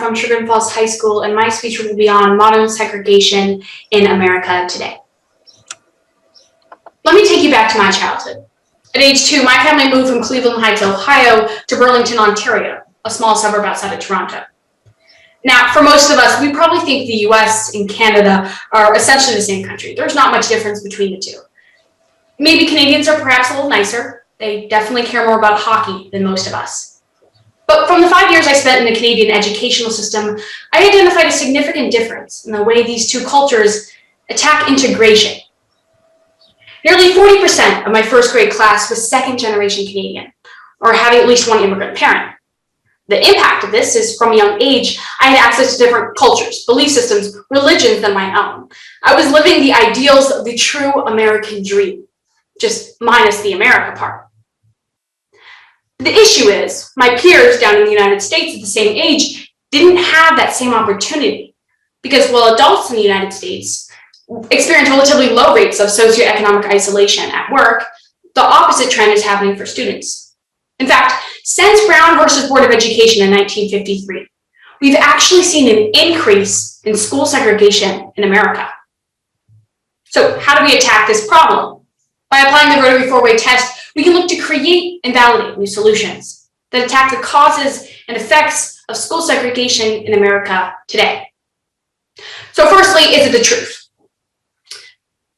from Sugar Falls High School, and my speech will be on modern segregation in America today. Let me take you back to my childhood. At age 2, my family moved from Cleveland Heights, Ohio to Burlington, Ontario, a small suburb outside of Toronto. Now, for most of us, we probably think the US and Canada are essentially the same country. There's not much difference between the two. Maybe Canadians are perhaps a little nicer. They definitely care more about hockey than most of us. But from the 5 years I spent in the Canadian educational system, I identified a significant difference in the way these two cultures attack integration. Nearly 40% of my first grade class was second-generation Canadian, or having at least one immigrant parent. The impact of this is from a young age, I had access to different cultures, belief systems, religions than my own. I was living the ideals of the true American dream, just minus the America part. The issue is, my peers down in the United States at the same age didn't have that same opportunity, because while adults in the United States experience relatively low rates of socioeconomic isolation at work, the opposite trend is happening for students. In fact, since Brown versus Board of Education in 1953, we've actually seen an increase in school segregation in America. So how do we attack this problem? By applying the rotary four-way test, we can look to create and validate new solutions that attack the causes and effects of school segregation in America today. So firstly, is it the truth?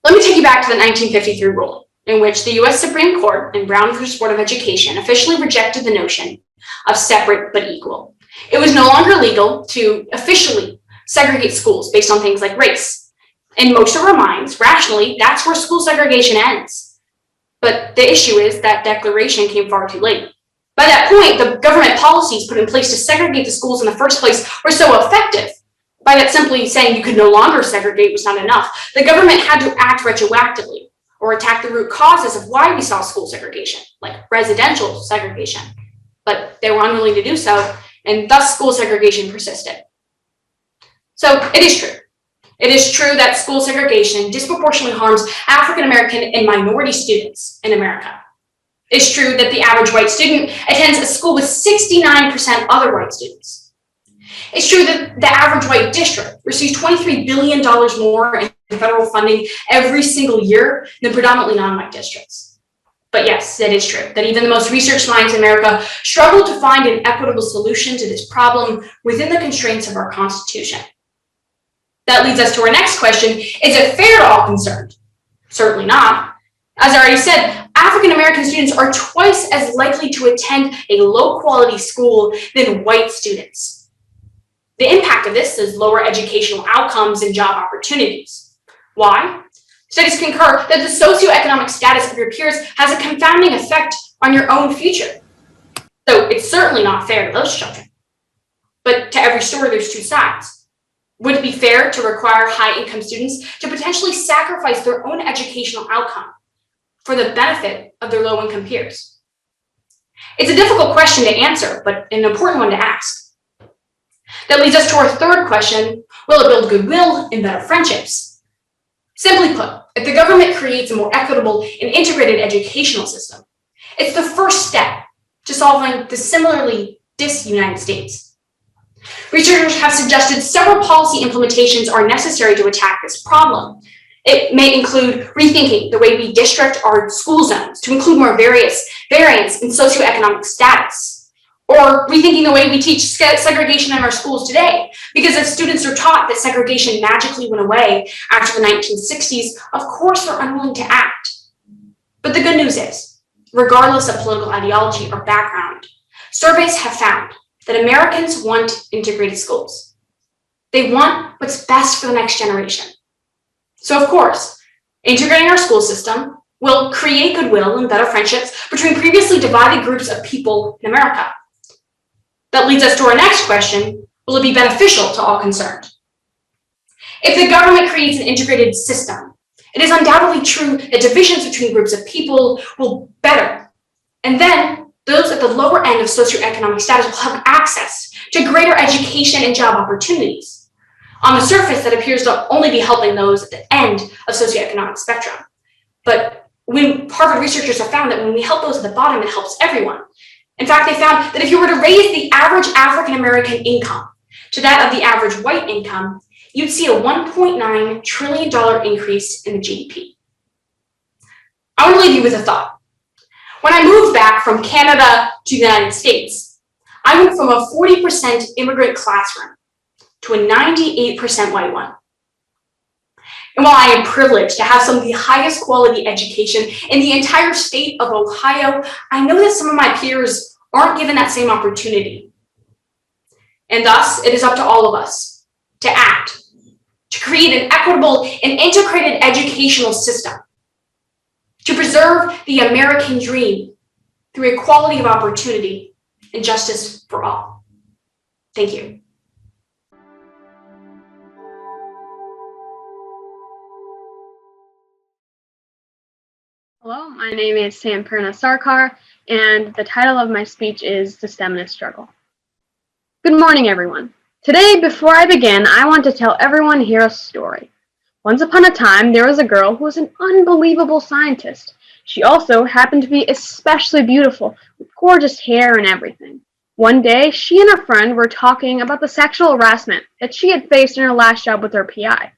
Let me take you back to the 1953 ruling, in which the US Supreme Court in Brown versus Board of Education officially rejected the notion of separate but equal. It was no longer legal to officially segregate schools based on things like race. In most of our minds, rationally, that's where school segregation ends. But the issue is that declaration came far too late. By that point, the government policies put in place to segregate the schools in the first place were so effective. By that simply saying you could no longer segregate was not enough. The government had to act retroactively or attack the root causes of why we saw school segregation, like residential segregation. But they were unwilling to do so, and thus school segregation persisted. So it is true. It is true that school segregation disproportionately harms African American and minority students in America. It's true that the average white student attends a school with 69% other white students. It's true that the average white district receives $23 billion more in federal funding every single year than predominantly non-white districts. But yes, it is true that even the most researched minds in America struggle to find an equitable solution to this problem within the constraints of our Constitution. That leads us to our next question. Is it fair to all concerned? Certainly not. As I already said, African American students are twice as likely to attend a low-quality school than white students. The impact of this is lower educational outcomes and job opportunities. Why? Studies concur that the socioeconomic status of your peers has a confounding effect on your own future. So it's certainly not fair to those children. But to every story, there's two sides. Would it be fair to require high-income students to potentially sacrifice their own educational outcome for the benefit of their low-income peers? It's a difficult question to answer, but an important one to ask. That leads us to our third question: will it build goodwill and better friendships? Simply put, if the government creates a more equitable and integrated educational system, it's the first step to solving the similarly disunited states. Researchers have suggested several policy implementations are necessary to attack this problem. It may include rethinking the way we district our school zones to include more variance in socioeconomic status, or rethinking the way we teach segregation in our schools today, because if students are taught that segregation magically went away after the 1960s, of course they're unwilling to act. But the good news is, regardless of political ideology or background, surveys have found that Americans want integrated schools. They want what's best for the next generation. So of course, integrating our school system will create goodwill and better friendships between previously divided groups of people in America. That leads us to our next question: will it be beneficial to all concerned? If the government creates an integrated system, it is undoubtedly true that divisions between groups of people will better, and then those at the lower end of socioeconomic status will have access to greater education and job opportunities. On the surface, that appears to only be helping those at the end of socioeconomic spectrum. But Harvard researchers have found that when we help those at the bottom, it helps everyone. In fact, they found that if you were to raise the average African American income to that of the average white income, you'd see a $1.9 trillion increase in the GDP. I want to leave you with a thought. When I moved back from Canada to the United States, I went from a 40% immigrant classroom to a 98% white one. And while I am privileged to have some of the highest quality education in the entire state of Ohio, I know that some of my peers aren't given that same opportunity. And thus, it is up to all of us to act, to create an equitable and integrated educational system, to preserve the American dream through equality of opportunity and justice for all. Thank you. Hello, my name is Sampurna Sarkar, and the title of my speech is The Feminist Struggle. Good morning, everyone. Today, before I begin, I want to tell everyone here a story. Once upon a time, there was a girl who was an unbelievable scientist. She also happened to be especially beautiful, with gorgeous hair and everything. One day, she and a friend were talking about the sexual harassment that she had faced in her last job with her PI.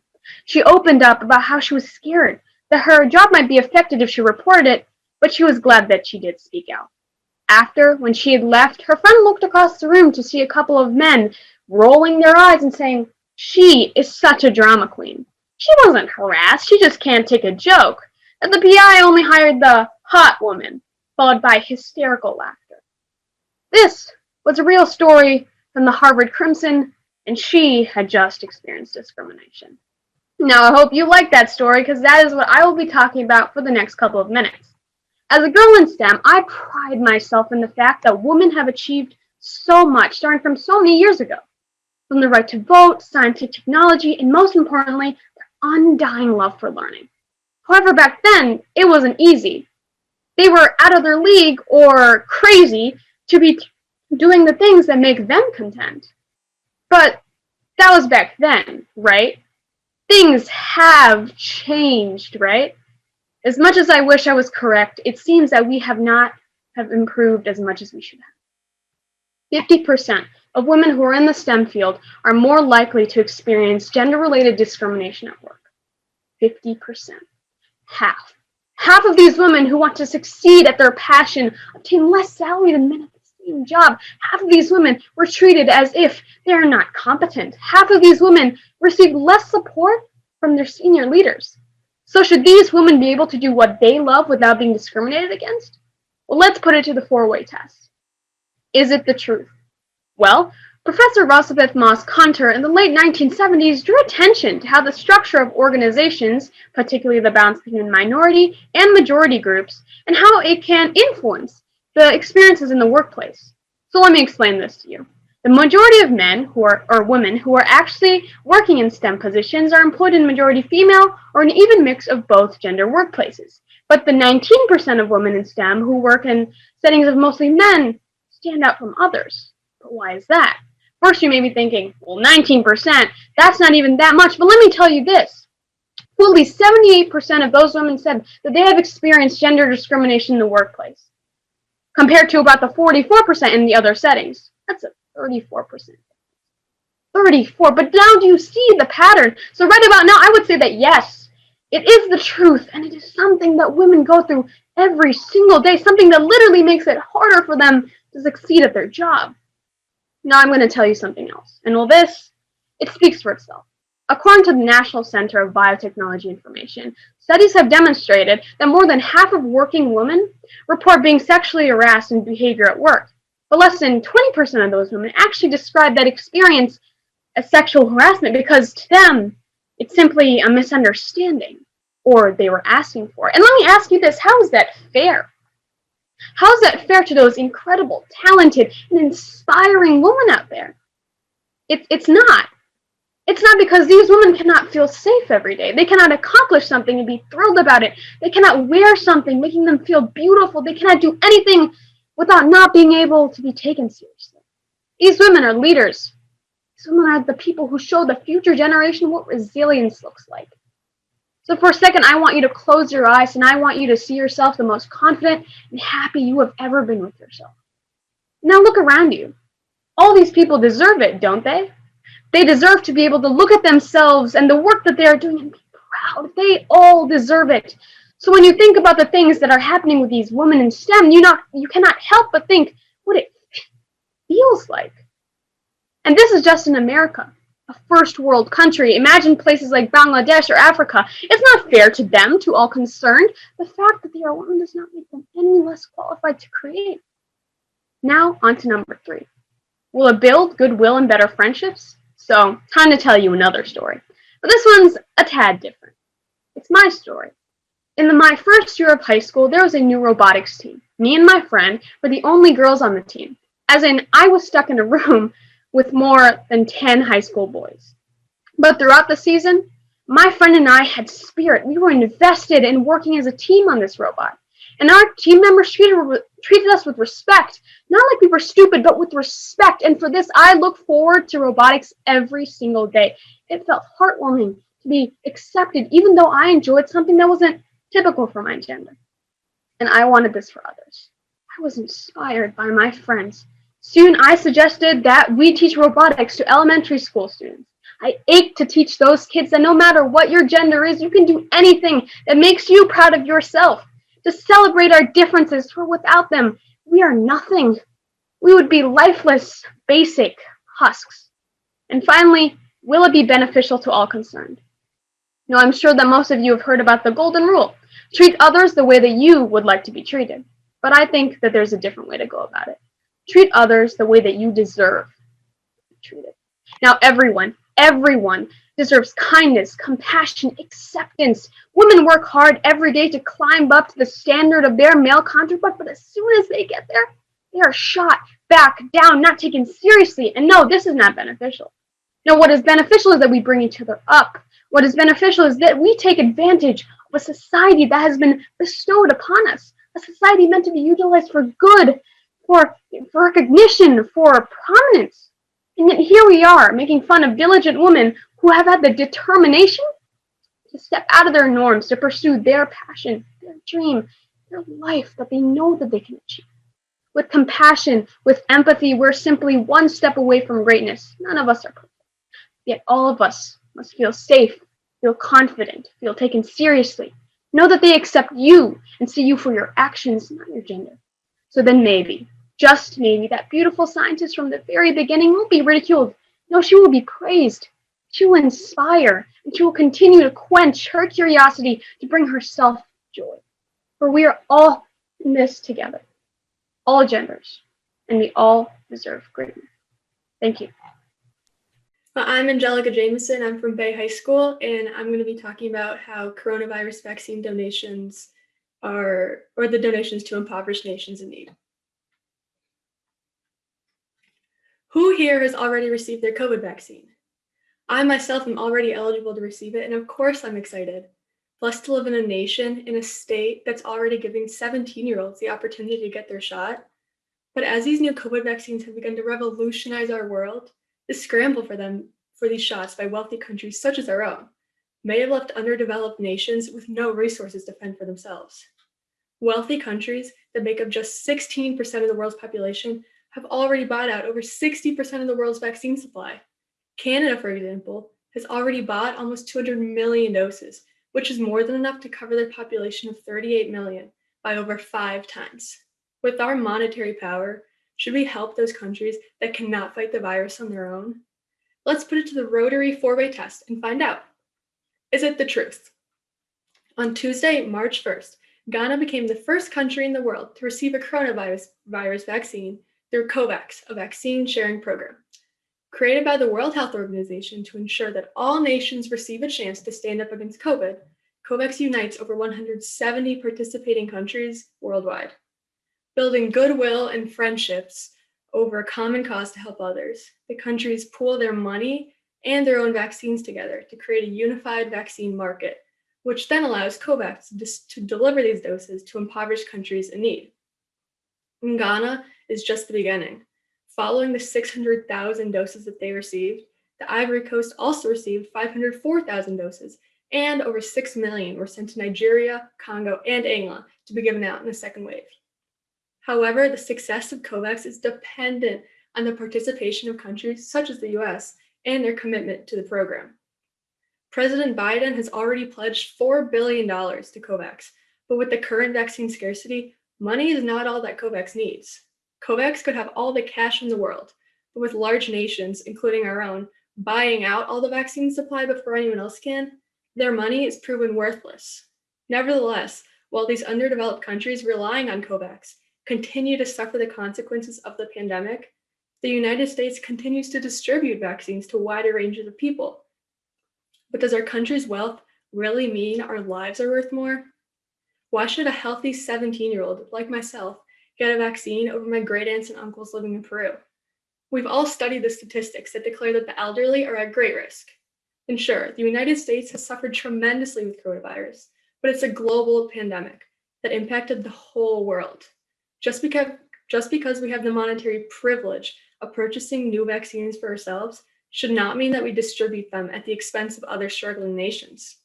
She opened up about how she was scared that her job might be affected if she reported it, but she was glad that she did speak out. After, when she had left, her friend looked across the room to see a couple of men rolling their eyes and saying, "She is such a drama queen. She wasn't harassed, she just can't take a joke." And the PI only hired the hot woman, followed by hysterical laughter. This was a real story from the Harvard Crimson, and she had just experienced discrimination. Now, I hope you like that story, because that is what I will be talking about for the next couple of minutes. As a girl in STEM, I pride myself in the fact that women have achieved so much, starting from so many years ago. From the right to vote, scientific technology, and most importantly, their undying love for learning. However, back then, it wasn't easy. They were out of their league or crazy to be doing the things that make them content. But that was back then, right? Things have changed, right? As much as I wish I was correct, it seems that we have not improved as much as we should have. 50% of women who are in the STEM field are more likely to experience gender-related discrimination at work. 50%. Half. Half of these women who want to succeed at their passion obtain less salary than men at the same job. Half of these women were treated as if they are not competent. Half of these women receive less support from their senior leaders. So should these women be able to do what they love without being discriminated against? Well, let's put it to the four-way test. Is it the truth? Well, Professor Elizabeth Moss Hunter in the late 1970s drew attention to how the structure of organizations, particularly the balance between minority and majority groups, and how it can influence the experiences in the workplace. So let me explain this to you. The majority of men or women who are actually working in STEM positions are employed in majority female or an even mix of both gender workplaces. But the 19% of women in STEM who work in settings of mostly men stand out from others. But why is that? First, you may be thinking, well, 19%, that's not even that much. But let me tell you this. Fully 78% of those women said that they have experienced gender discrimination in the workplace, compared to about the 44% in the other settings. That's a 34%. 34, but now do you see the pattern? So right about now, I would say that yes, it is the truth, and it is something that women go through every single day, something that literally makes it harder for them to succeed at their job. Now I'm going to tell you something else, and it speaks for itself. According to the National Center of Biotechnology Information, studies have demonstrated that more than half of working women report being sexually harassed in behavior at work. But less than 20% of those women actually describe that experience as sexual harassment because to them, it's simply a misunderstanding, or they were asking for it. And let me ask you this, how is that fair? How is that fair to those incredible, talented, and inspiring women out there? It's not. It's not, because these women cannot feel safe every day. They cannot accomplish something and be thrilled about it. They cannot wear something making them feel beautiful. They cannot do anything without not being able to be taken seriously. These women are leaders. These women are the people who show the future generation what resilience looks like. So for a second, I want you to close your eyes, and I want you to see yourself the most confident and happy you have ever been with yourself. Now look around you. All these people deserve it, don't they? They deserve to be able to look at themselves and the work that they are doing and be proud. They all deserve it. So when you think about the things that are happening with these women in STEM, you cannot help but think what it feels like. And this is just in America, a first world country. Imagine places like Bangladesh or Africa. It's not fair to them, to all concerned. The fact that they are women does not make them any less qualified to create. Now, on to number 3. Will it build goodwill and better friendships? So, time to tell you another story. But this one's a tad different. It's my story. In my first year of high school, there was a new robotics team. Me and my friend were the only girls on the team. As in, I was stuck in a room with more than 10 high school boys. But throughout the season, my friend and I had spirit. We were invested in working as a team on this robot. And our team members treated us with respect. Not like we were stupid, but with respect. And for this, I look forward to robotics every single day. It felt heartwarming to be accepted, even though I enjoyed something that wasn't typical for my gender. And I wanted this for others. I was inspired by my friends. Soon I suggested that we teach robotics to elementary school students. I ached to teach those kids that no matter what your gender is, you can do anything that makes you proud of yourself. To celebrate our differences, for without them, we are nothing. We would be lifeless, basic husks. And finally, will it be beneficial to all concerned? Now, I'm sure that most of you have heard about the golden rule. Treat others the way that you would like to be treated. But I think that there's a different way to go about it. Treat others the way that you deserve to be treated. Now, everyone deserves kindness, compassion, acceptance. Women work hard every day to climb up to the standard of their male counterpart, but as soon as they get there, they are shot back down, not taken seriously. And no, this is not beneficial. No, what is beneficial is that we bring each other up. What is beneficial is that we take advantage of a society that has been bestowed upon us, a society meant to be utilized for good, for recognition, for prominence. And yet here we are, making fun of diligent women who have had the determination to step out of their norms, to pursue their passion, their dream, their life that they know that they can achieve. With compassion, with empathy, we're simply one step away from greatness. None of us are perfect. Yet all of us must feel safe, feel confident, feel taken seriously. Know that they accept you and see you for your actions, not your gender. So then maybe, just maybe, that beautiful scientist from the very beginning won't be ridiculed. No, she will be praised. She will inspire, and she will continue to quench her curiosity to bring herself joy. For we are all in this together, all genders, and we all deserve greatness. Thank you. I'm Angelica Jameson. I'm from Bay High School, and I'm going to be talking about how coronavirus vaccine donations or the donations to impoverished nations in need. Who here has already received their COVID vaccine? I myself am already eligible to receive it, and of course I'm excited. Blessed to live in a nation, in a state that's already giving 17-year-olds the opportunity to get their shot. But as these new COVID vaccines have begun to revolutionize our world, the scramble for these shots by wealthy countries such as our own may have left underdeveloped nations with no resources to fend for themselves. Wealthy countries that make up just 16% of the world's population have already bought out over 60% of the world's vaccine supply. Canada, for example, has already bought almost 200 million doses, which is more than enough to cover their population of 38 million by over 5 times. With our monetary power, should we help those countries that cannot fight the virus on their own? Let's put it to the rotary 4-way test and find out. Is it the truth? On Tuesday, March 1st, Ghana became the first country in the world to receive a coronavirus vaccine through COVAX, a vaccine sharing program. Created by the World Health Organization to ensure that all nations receive a chance to stand up against COVID, COVAX unites over 170 participating countries worldwide, building goodwill and friendships over a common cause to help others. The countries pool their money and their own vaccines together to create a unified vaccine market, which then allows COVAX to deliver these doses to impoverished countries in need. And Ghana is just the beginning. Following the 600,000 doses that they received, the Ivory Coast also received 504,000 doses, and over 6 million were sent to Nigeria, Congo, and Angola to be given out in the second wave. However, the success of COVAX is dependent on the participation of countries such as the US and their commitment to the program. President Biden has already pledged $4 billion to COVAX, but with the current vaccine scarcity, money is not all that COVAX needs. COVAX could have all the cash in the world, but with large nations, including our own, buying out all the vaccine supply before anyone else can, their money is proven worthless. Nevertheless, while these underdeveloped countries relying on COVAX continue to suffer the consequences of the pandemic, the United States continues to distribute vaccines to wider ranges of people. But does our country's wealth really mean our lives are worth more? Why should a healthy 17-year-old like myself get a vaccine over my great aunts and uncles living in Peru? We've all studied the statistics that declare that the elderly are at great risk. And sure, the United States has suffered tremendously with coronavirus, but it's a global pandemic that impacted the whole world. Just because we have the monetary privilege of purchasing new vaccines for ourselves should not mean that we distribute them at the expense of other struggling nations.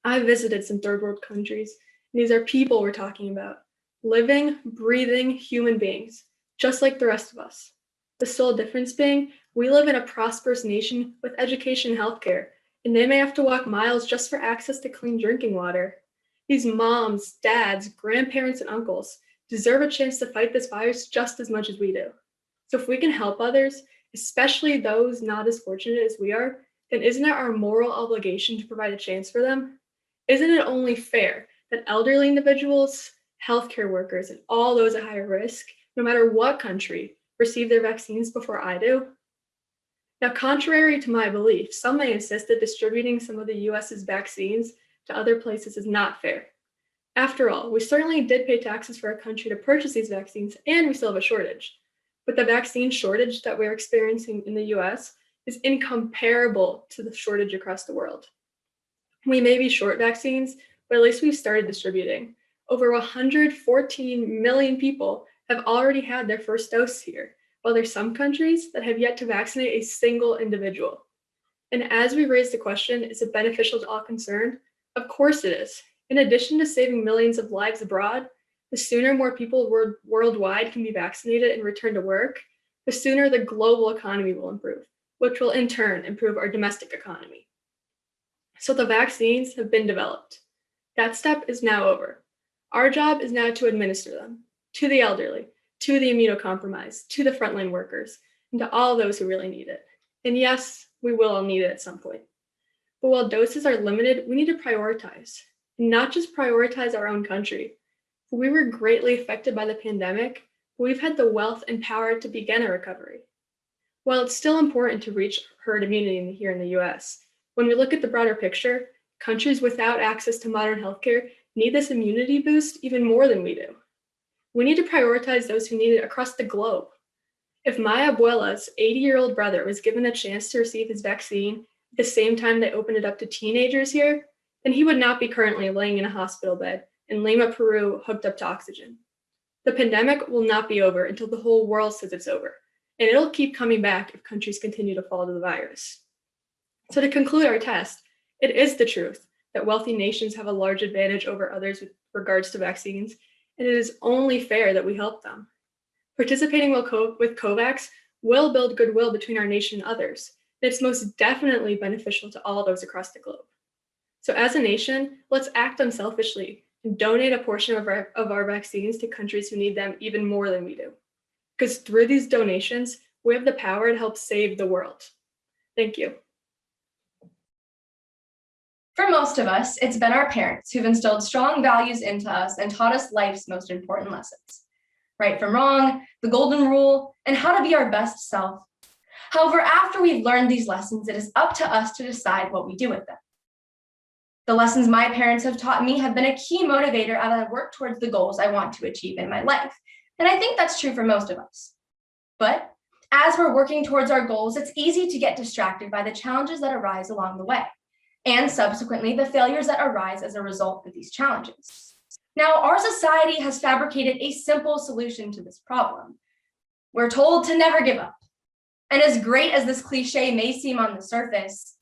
I've visited some third world countries, and these are people we're talking about, living, breathing human beings, just like the rest of us. The sole difference being, we live in a prosperous nation with education and healthcare, and they may have to walk miles just for access to clean drinking water. These moms, dads, grandparents, and uncles deserve a chance to fight this virus just as much as we do. So if we can help others, especially those not as fortunate as we are, then isn't it our moral obligation to provide a chance for them? Isn't it only fair that elderly individuals, healthcare workers, and all those at higher risk, no matter what country, receive their vaccines before I do? Now, contrary to my belief, some may insist that distributing some of the US's vaccines to other places is not fair. After all, we certainly did pay taxes for our country to purchase these vaccines, and we still have a shortage. But the vaccine shortage that we're experiencing in the US is incomparable to the shortage across the world. We may be short vaccines, but at least we've started distributing. Over 114 million people have already had their first dose here, while there's some countries that have yet to vaccinate a single individual. And as we raise the question, is it beneficial to all concerned? Of course it is. In addition to saving millions of lives abroad, the sooner more people worldwide can be vaccinated and return to work, the sooner the global economy will improve, which will in turn improve our domestic economy. So the vaccines have been developed. That step is now over. Our job is now to administer them to the elderly, to the immunocompromised, to the frontline workers, and to all those who really need it. And yes, we will all need it at some point. But while doses are limited, we need to prioritize, and not just prioritize our own country. We were greatly affected by the pandemic, but we've had the wealth and power to begin a recovery. While it's still important to reach herd immunity here in the US, when we look at the broader picture, countries without access to modern healthcare need this immunity boost even more than we do. We need to prioritize those who need it across the globe. If my abuela's 80-year-old brother was given a chance to receive his vaccine at the same time they opened it up to teenagers here, then he would not be currently laying in a hospital bed in Lima, Peru, hooked up to oxygen. The pandemic will not be over until the whole world says it's over, and it'll keep coming back if countries continue to fall to the virus. So to conclude our test, it is the truth that wealthy nations have a large advantage over others with regards to vaccines, and it is only fair that we help them. Participating with COVAX will build goodwill between our nation and others, and it's most definitely beneficial to all those across the globe. So as a nation, let's act unselfishly and donate a portion of our vaccines to countries who need them even more than we do. Because through these donations, we have the power to help save the world. Thank you. For most of us, it's been our parents who've instilled strong values into us and taught us life's most important lessons. Right from wrong, the golden rule, and how to be our best self. However, after we've learned these lessons, it is up to us to decide what we do with them. The lessons my parents have taught me have been a key motivator as I work towards the goals I want to achieve in my life. And I think that's true for most of us. But as we're working towards our goals, it's easy to get distracted by the challenges that arise along the way, and subsequently the failures that arise as a result of these challenges. Now, our society has fabricated a simple solution to this problem. We're told to never give up. And as great as this cliche may seem on the surface,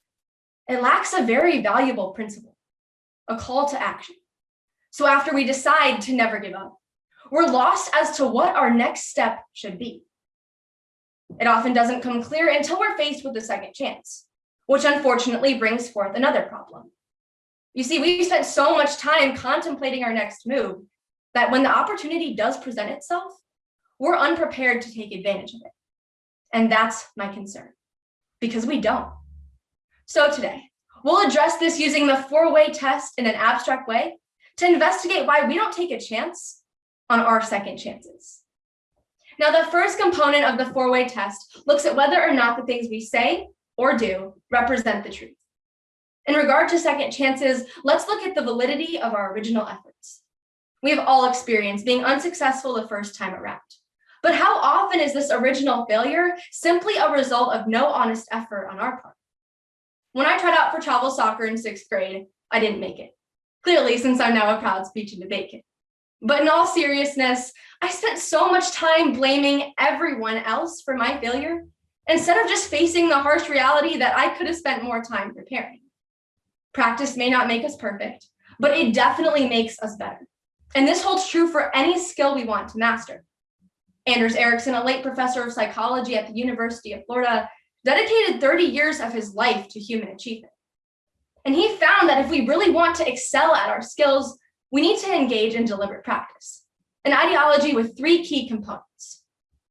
it lacks a very valuable principle, a call to action. So after we decide to never give up, we're lost as to what our next step should be. It often doesn't come clear until we're faced with a second chance, which unfortunately brings forth another problem. You see, we've spent so much time contemplating our next move that when the opportunity does present itself, we're unprepared to take advantage of it. And that's my concern, because we don't. So today, we'll address this using the four-way test in an abstract way to investigate why we don't take a chance on our second chances. Now, the first component of the four-way test looks at whether or not the things we say or do represent the truth. In regard to second chances, let's look at the validity of our original efforts. We have all experienced being unsuccessful the first time around. But how often is this original failure simply a result of no honest effort on our part? When I tried out for travel soccer in 6th grade, I didn't make it. Clearly, since I'm now a proud speech and debate kid. But in all seriousness, I spent so much time blaming everyone else for my failure instead of just facing the harsh reality that I could have spent more time preparing. Practice may not make us perfect, but it definitely makes us better. And this holds true for any skill we want to master. Anders Ericsson, a late professor of psychology at the University of Florida, dedicated 30 years of his life to human achievement. And he found that if we really want to excel at our skills, we need to engage in deliberate practice, an ideology with 3 key components.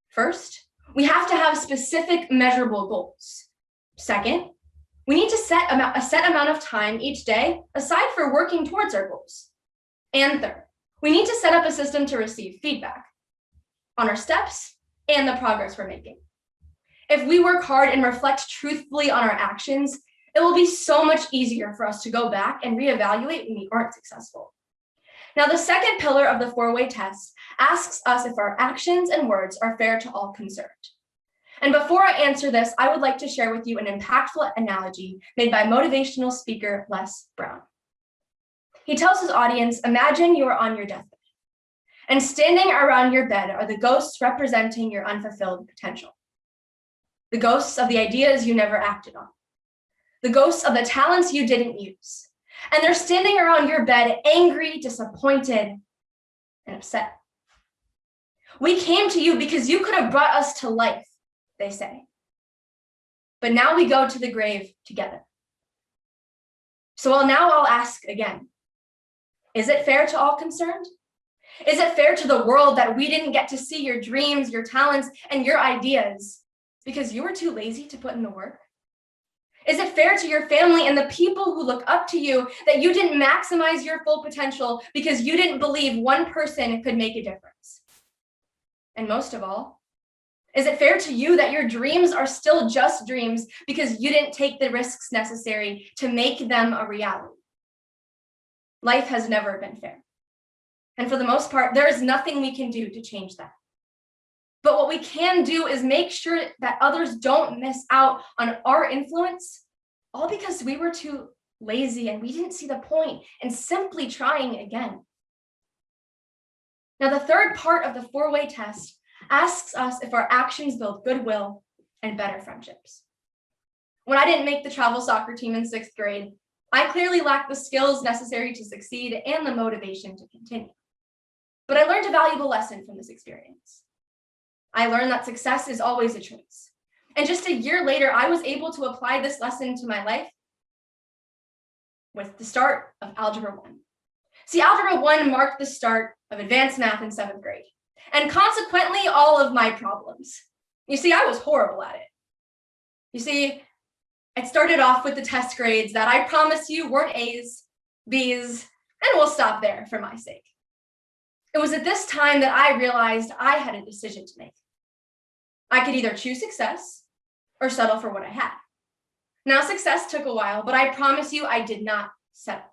First, we have to have specific measurable goals. Second, we need to set a set amount of time each day aside for working towards our goals. And third, we need to set up a system to receive feedback on our steps and the progress we're making. If we work hard and reflect truthfully on our actions, it will be so much easier for us to go back and reevaluate when we aren't successful. Now, the second pillar of the four-way test asks us if our actions and words are fair to all concerned. And before I answer this, I would like to share with you an impactful analogy made by motivational speaker Les Brown. He tells his audience, imagine you are on your deathbed, and standing around your bed are the ghosts representing your unfulfilled potential. The ghosts of the ideas you never acted on. The ghosts of the talents you didn't use. And they're standing around your bed, angry, disappointed, and upset. We came to you because you could have brought us to life, they say. But now we go to the grave together. So I'll ask again, is it fair to all concerned? Is it fair to the world that we didn't get to see your dreams, your talents, and your ideas because you were too lazy to put in the work? Is it fair to your family and the people who look up to you that you didn't maximize your full potential because you didn't believe one person could make a difference? And most of all, is it fair to you that your dreams are still just dreams because you didn't take the risks necessary to make them a reality? Life has never been fair. And for the most part, there is nothing we can do to change that. But what we can do is make sure that others don't miss out on our influence, all because we were too lazy and we didn't see the point in simply trying again. Now, the third part of the four-way test asks us if our actions build goodwill and better friendships. When I didn't make the travel soccer team in 6th grade, I clearly lacked the skills necessary to succeed and the motivation to continue. But I learned a valuable lesson from this experience. I learned that success is always a choice. And just a year later, I was able to apply this lesson to my life with the start of Algebra 1. See, Algebra 1 marked the start of advanced math in 7th grade, and consequently, all of my problems. You see, I was horrible at it. You see, it started off with the test grades that I promise you weren't A's, B's, and we'll stop there for my sake. It was at this time that I realized I had a decision to make. I could either choose success or settle for what I had. Now, success took a while, but I promise you I did not settle.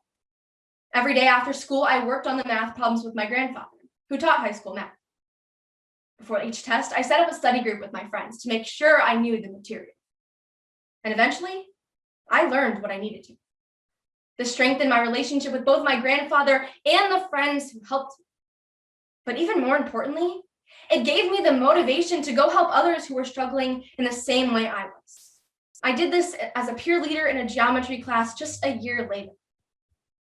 Every day after school, I worked on the math problems with my grandfather, who taught high school math. Before each test, I set up a study group with my friends to make sure I knew the material. And eventually, I learned what I needed to. This strengthened my relationship with both my grandfather and the friends who helped me. But even more importantly, it gave me the motivation to go help others who were struggling in the same way I was. I did this as a peer leader in a geometry class just a year later.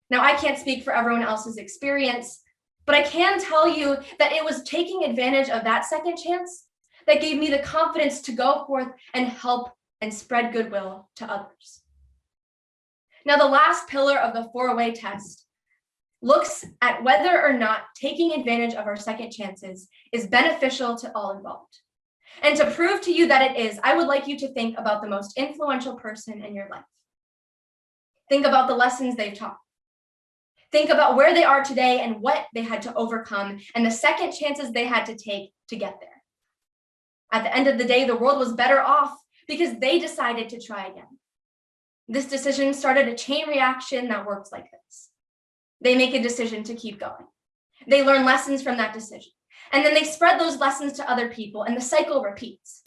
Now, I can't speak for everyone else's experience, but I can tell you that it was taking advantage of that second chance that gave me the confidence to go forth and help and spread goodwill to others. Now, the last pillar of the 4-way test looks at whether or not taking advantage of our second chances is beneficial to all involved. And to prove to you that it is, I would like you to think about the most influential person in your life. Think about the lessons they've taught. Think about where they are today and what they had to overcome and the second chances they had to take to get there. At the end of the day, the world was better off because they decided to try again. This decision started a chain reaction that works like this. They make a decision to keep going. They learn lessons from that decision. And then they spread those lessons to other people, and the cycle repeats.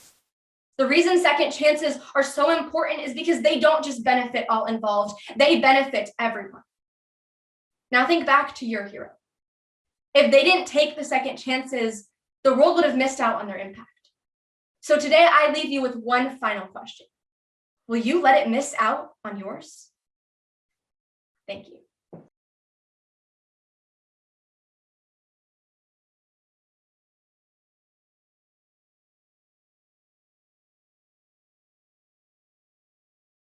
The reason second chances are so important is because they don't just benefit all involved, they benefit everyone. Now think back to your hero. If they didn't take the second chances, the world would have missed out on their impact. So today I leave you with one final question. Will you let it miss out on yours? Thank you.